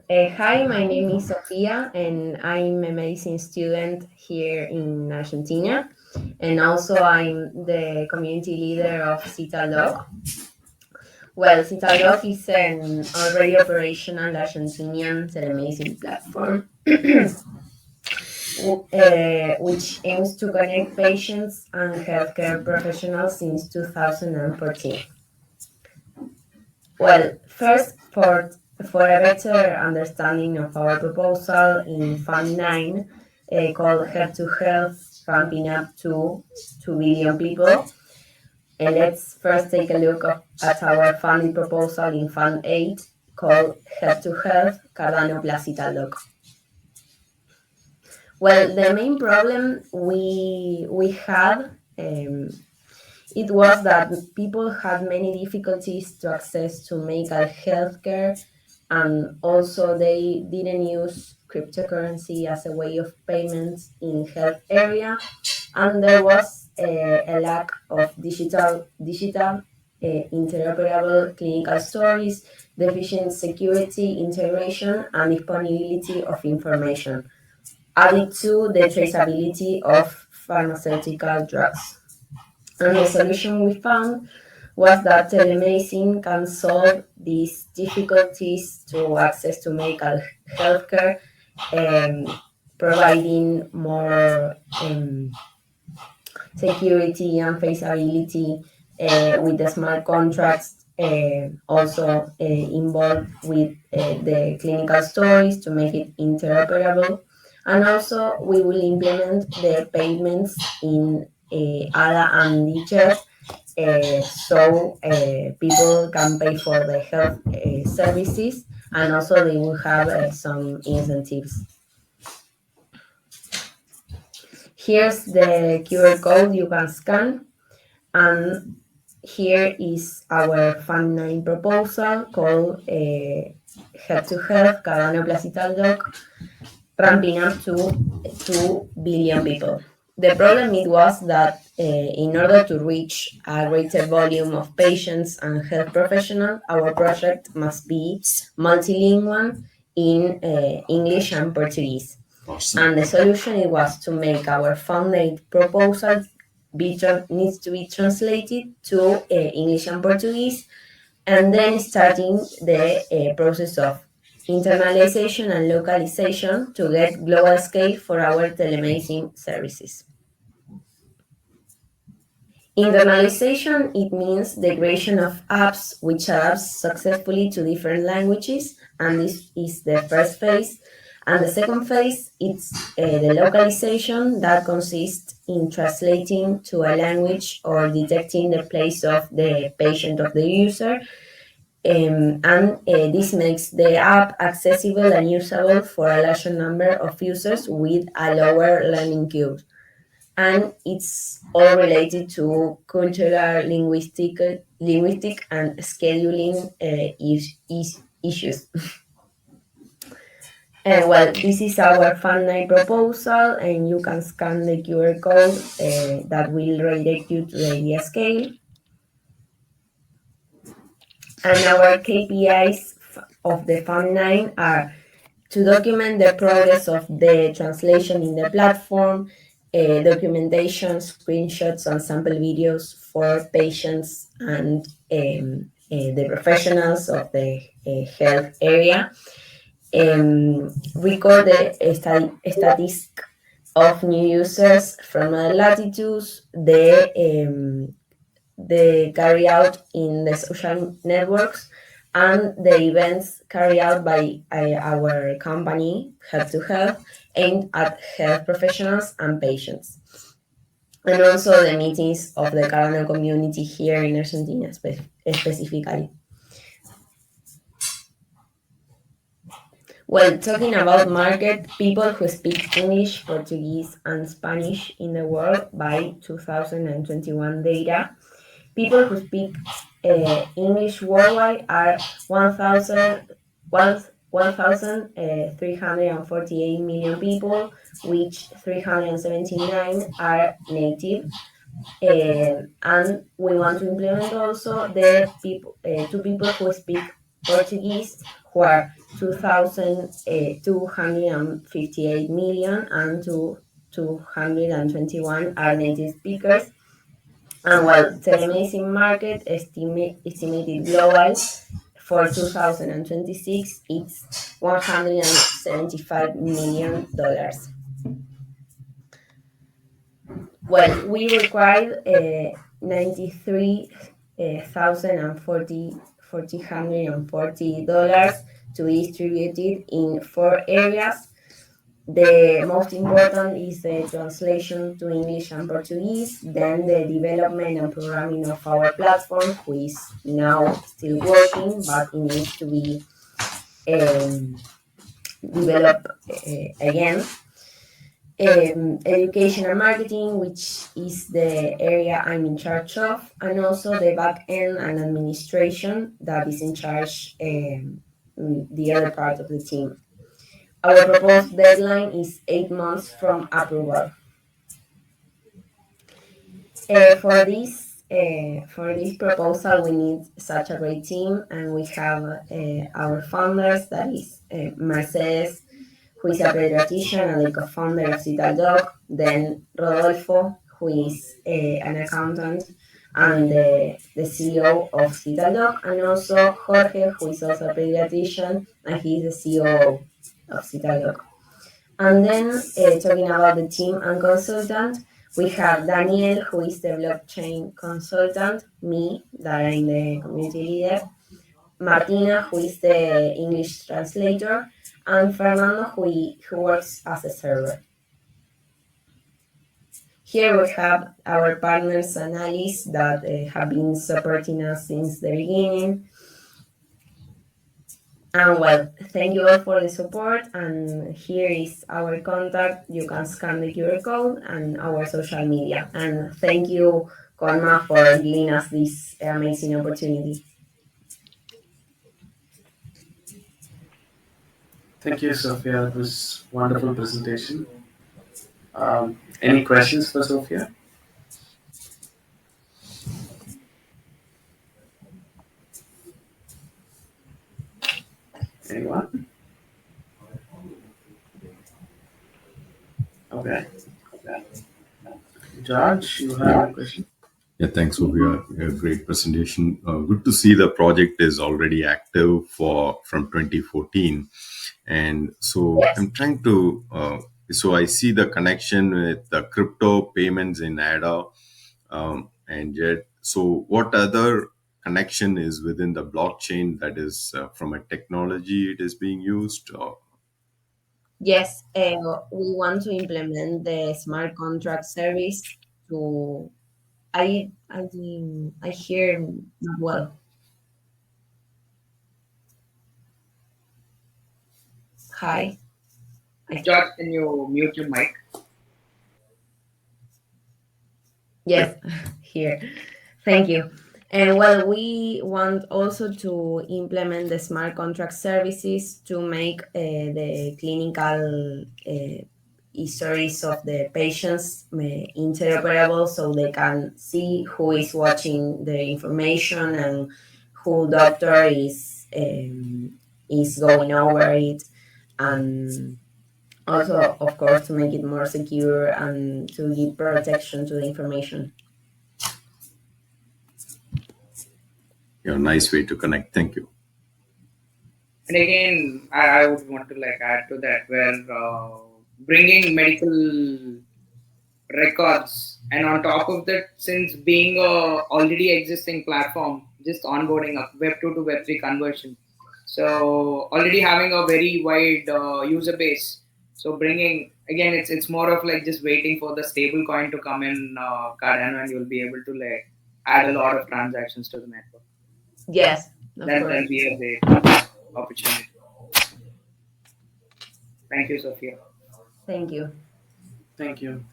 Hi, my name is Sofia, and I'm a medicine student here in Argentina. And also, I'm the community leader of CITALDOC. Well, CITALDOC is an already operational Argentinian telemedicine platform which aims to connect patients and healthcare professionals since 2014. Well, first, for a better understanding of our proposal in Fund 9, called HELP2HEALTH, ramping up to 2 billion people, let's first take a look at our funding proposal in Fund 8, called HELP2HEALTH, Cardano plus Italdoc. Well, the main problem we had it was that people had many difficulties to access to medical healthcare, and also they didn't use cryptocurrency as a way of payments in health area, and there was a lack of digital interoperable clinical stories, deficient security, integration, and disponibility of information, added to the traceability of pharmaceutical drugs. And the solution we found was that telemedicine can solve these difficulties to access to medical healthcare, um, providing more security and traceability with the smart contracts, also involved with the clinical stories to make it interoperable. And also, we will implement the payments in ADA and DCHEF, so people can pay for the health services, and also they will have some incentives. Here's the QR code you can scan, and here is our Fund 9 proposal called HELP2HEALTH, Cardano plus Italdoc, ramping up to 2 billion people. The problem it was that in order to reach a greater volume of patients and health professionals, our project must be multilingual in English and Portuguese. And the solution it was to make our funded proposal needs to be translated to English and Portuguese, and then starting the process of internalization and localization to get global scale for our telemedicine services. Internalization, it means the creation of apps which adapt successfully to different languages, and this is the first phase. And the second phase is the localization, that consists in translating to a language or detecting the place of the patient of the user. And this makes the app accessible and usable for a larger number of users with a lower learning curve. And it's all related to cultural, linguistic, and scheduling issues. Well, this is our Fund 9 proposal, and you can scan the QR code that will redirect you to the idea scale. And our KPIs of the Fund 9 are to document the progress of the translation in the platform, documentation, screenshots, and sample videos for patients and the professionals of the health area. Record the statistic of new users from latitudes, the carry out in the social networks, and the events carried out by our company, HELP2HEALTH, aimed at health professionals and patients. And also the meetings of the Cardano community here in Argentina specifically. Well, talking about market, people who speak English, Portuguese, and Spanish in the world by 2021 data. People who speak English worldwide are 1,348 million people, which 379 are native. And we want to implement also the people who speak Portuguese, where 2,258 million and 221 are native speakers. And while telemedicine market estimated global for 2026, it's $175 million. Well, we required 93,440 dollars to be distributed in 4 areas. The most important is the translation to English and Portuguese, then the development and programming of our platform, which is now still working, but it needs to be developed again. Education and marketing, which is the area I'm in charge of, and also the back end and administration that is in charge the other part of the team. Our proposed deadline is 8 months from approval. For this proposal, we need such a great team, and we have our founders, that is Mercedes, who is a pediatrician and the co-founder of CitalDoc, then Rodolfo, who is an accountant and the CEO of CitalDoc, and also Jorge, who is also a pediatrician, and he is the COO of CitalDoc. And then talking about the team and consultant, we have Daniel, who is the blockchain consultant, me, that I'm the community leader, Martina, who is the English translator, and Fernando, who works as a server. Here we have our partners and allies that have been supporting us since the beginning. And well, thank you all for the support, and here is our contact. You can scan the QR code and our social media. And thank you, Konma, for giving us this amazing opportunity. Thank you, Sophia. It was a wonderful presentation. Any questions for Sophia? Anyone? Okay. George, you have a question? Yeah, thanks, Sophia. A great presentation. Good to see the project is already active from 2014, and so Yes. I'm trying to. So I see the connection with the crypto payments in ADA, and yet. So what other connection is within the blockchain that is from a technology it is being used? Yes, we want to implement the smart contract service to. I hear not well. Hi. George, can you mute your mic? Yes, here. Thank you. And well, we want also to implement the smart contract services to make the clinical histories of the patients interoperable, so they can see who is watching the information and who doctor is going over it, and also, of course, to make it more secure and to give protection to the information. Yeah, nice way to connect. Thank you. And again, I would want to add to that, where bringing medical records, and on top of that, since being a already existing platform, just onboarding a Web 2 to Web 3 conversion, so already having a very wide user base. So bringing, again, it's more of just waiting for the stable coin to come in Cardano, and you'll be able to add a lot of transactions to the network. Yes, That'll be a great opportunity. Thank you, Sophia. Thank you. Thank you.